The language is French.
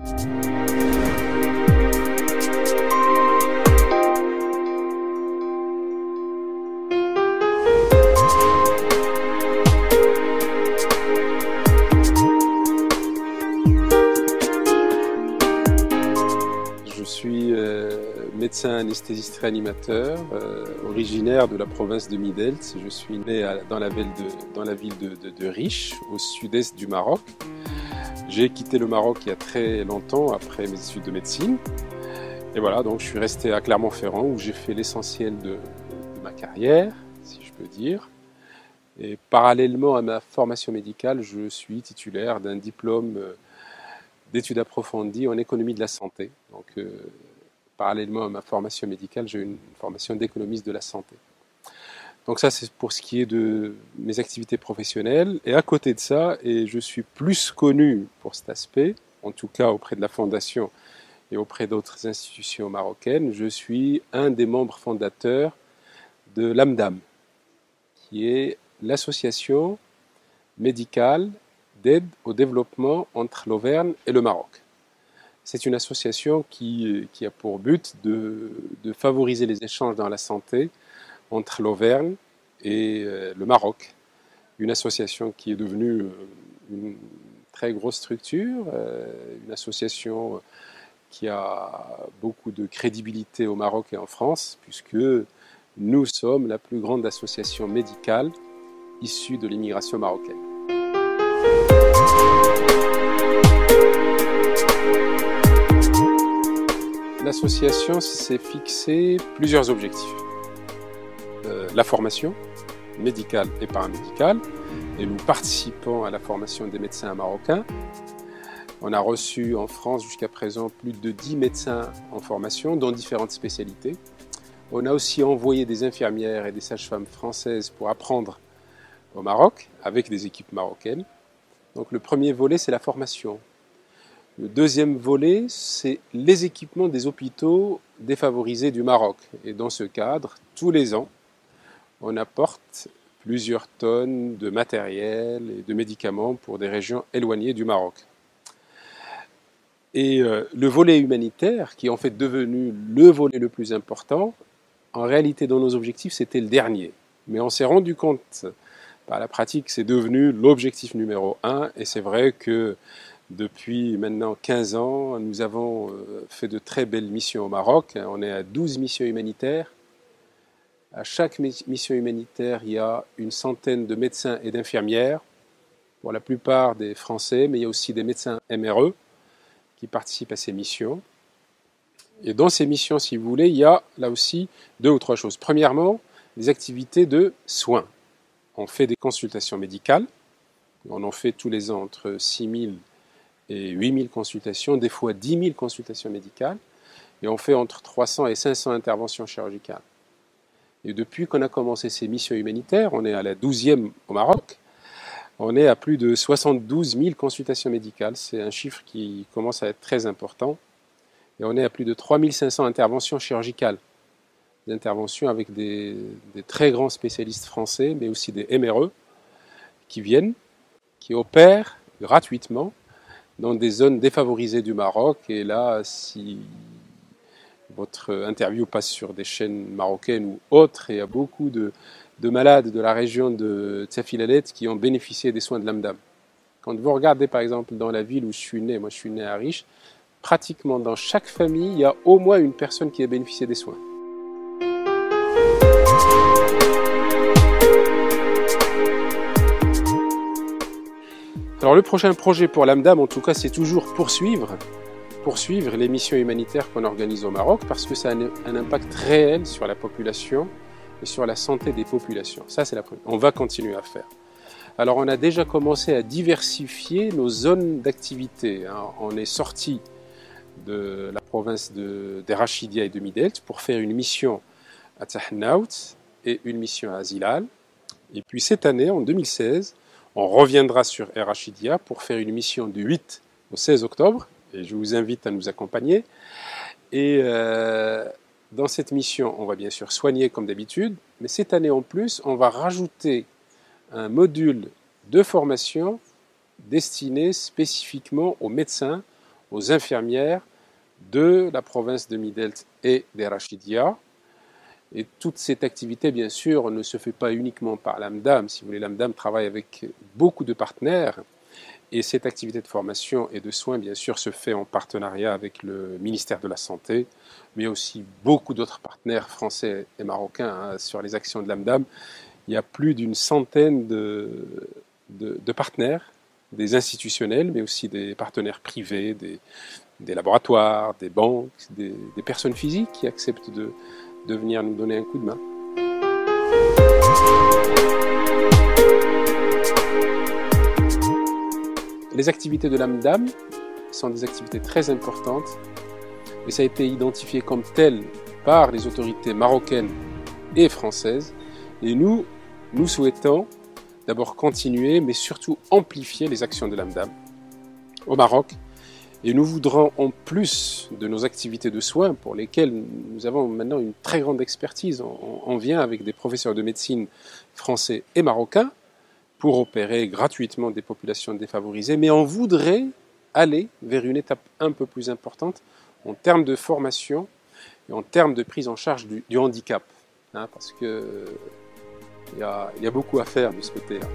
Je suis médecin anesthésiste réanimateur, originaire de la province de Midelt. Je suis né dans la ville de Riche, au sud-est du Maroc. J'ai quitté le Maroc il y a très longtemps, après mes études de médecine. Et voilà, donc je suis resté à Clermont-Ferrand, où j'ai fait l'essentiel de ma carrière, si je peux dire. Et parallèlement à ma formation médicale, je suis titulaire d'un diplôme d'études approfondies en économie de la santé. Donc, parallèlement à ma formation médicale, j'ai une formation d'économiste de la santé. Donc ça, c'est pour ce qui est de mes activités professionnelles. Et à côté de ça, et je suis plus connu pour cet aspect, en tout cas auprès de la Fondation et auprès d'autres institutions marocaines, je suis un des membres fondateurs de l'AMDAM, qui est l'association médicale d'aide au développement entre l'Auvergne et le Maroc. C'est une association qui a pour but de favoriser les échanges dans la santé entre l'Auvergne et le Maroc. Une association qui est devenue une très grosse structure, une association qui a beaucoup de crédibilité au Maroc et en France, puisque nous sommes la plus grande association médicale issue de l'immigration marocaine. L'association s'est fixé plusieurs objectifs. La formation médicale et paramédicale, et nous participons à la formation des médecins marocains. On a reçu en France jusqu'à présent plus de 10 médecins en formation, dans différentes spécialités. On a aussi envoyé des infirmières et des sages-femmes françaises pour apprendre au Maroc, avec des équipes marocaines. Donc le premier volet, c'est la formation. Le deuxième volet, c'est les équipements des hôpitaux défavorisés du Maroc. Et dans ce cadre, tous les ans, on apporte plusieurs tonnes de matériel et de médicaments pour des régions éloignées du Maroc. Et le volet humanitaire, qui est en fait devenu le volet le plus important, en réalité dans nos objectifs, c'était le dernier. Mais on s'est rendu compte, par la pratique, c'est devenu l'objectif numéro 1, et c'est vrai que depuis maintenant 15 ans, nous avons fait de très belles missions au Maroc. On est à 12 missions humanitaires. À chaque mission humanitaire, il y a une centaine de médecins et d'infirmières, pour la plupart des Français, mais il y a aussi des médecins MRE qui participent à ces missions. Et dans ces missions, si vous voulez, il y a là aussi 2 ou 3 choses. Premièrement, des activités de soins. On fait des consultations médicales. On en fait tous les ans entre 6 000 et 8 000 consultations, des fois 10 000 consultations médicales. Et on fait entre 300 et 500 interventions chirurgicales. Et depuis qu'on a commencé ces missions humanitaires, on est à la 12e au Maroc, on est à plus de 72 000 consultations médicales. C'est un chiffre qui commence à être très important. Et on est à plus de 3 500 interventions chirurgicales. Des interventions avec des très grands spécialistes français, mais aussi des MRE qui viennent, qui opèrent gratuitement dans des zones défavorisées du Maroc. Et là, si votre interview passe sur des chaînes marocaines ou autres, et il y a beaucoup de malades de la région de Tsafilalet qui ont bénéficié des soins de l'AMDAM. Quand vous regardez par exemple dans la ville où je suis né, moi je suis né à Riche, pratiquement dans chaque famille, il y a au moins une personne qui a bénéficié des soins. Alors le prochain projet pour l'AMDAM, en tout cas, c'est toujours poursuivre les missions humanitaires qu'on organise au Maroc, parce que ça a un impact réel sur la population et sur la santé des populations. Ça, c'est la première. On va continuer à faire. Alors, on a déjà commencé à diversifier nos zones d'activité. On est sorti de la province d'Erachidia et de Midelt pour faire une mission à Tahannaout et une mission à Zilal. Et puis cette année, en 2016, on reviendra sur Erachidia pour faire une mission du 8 au 16 octobre. Et je vous invite à nous accompagner. Et dans cette mission, on va bien sûr soigner comme d'habitude, mais cette année en plus, on va rajouter un module de formation destiné spécifiquement aux médecins aux infirmières de la province de Midelt et des Rachidia. Et toute cette activité, bien sûr, ne se fait pas uniquement par l'AMDAM. Si vous voulez, l'AMDAM travaille avec beaucoup de partenaires. Et cette activité de formation et de soins, bien sûr, se fait en partenariat avec le ministère de la Santé, mais aussi beaucoup d'autres partenaires français et marocains sur les actions de l'AMDAM. Il y a plus d'une centaine de partenaires, des institutionnels, mais aussi des partenaires privés, des laboratoires, des banques, des personnes physiques qui acceptent de venir nous donner un coup de main. Les activités de l'AMDAM sont des activités très importantes et ça a été identifié comme tel par les autorités marocaines et françaises. Et nous souhaitons d'abord continuer, mais surtout amplifier les actions de l'AMDAM au Maroc. Et nous voudrons, en plus de nos activités de soins, pour lesquelles nous avons maintenant une très grande expertise, on vient avec des professeurs de médecine français et marocains pour opérer gratuitement des populations défavorisées, mais on voudrait aller vers une étape un peu plus importante en termes de formation et en termes de prise en charge du handicap, parce qu'il y a beaucoup à faire de ce côté-là.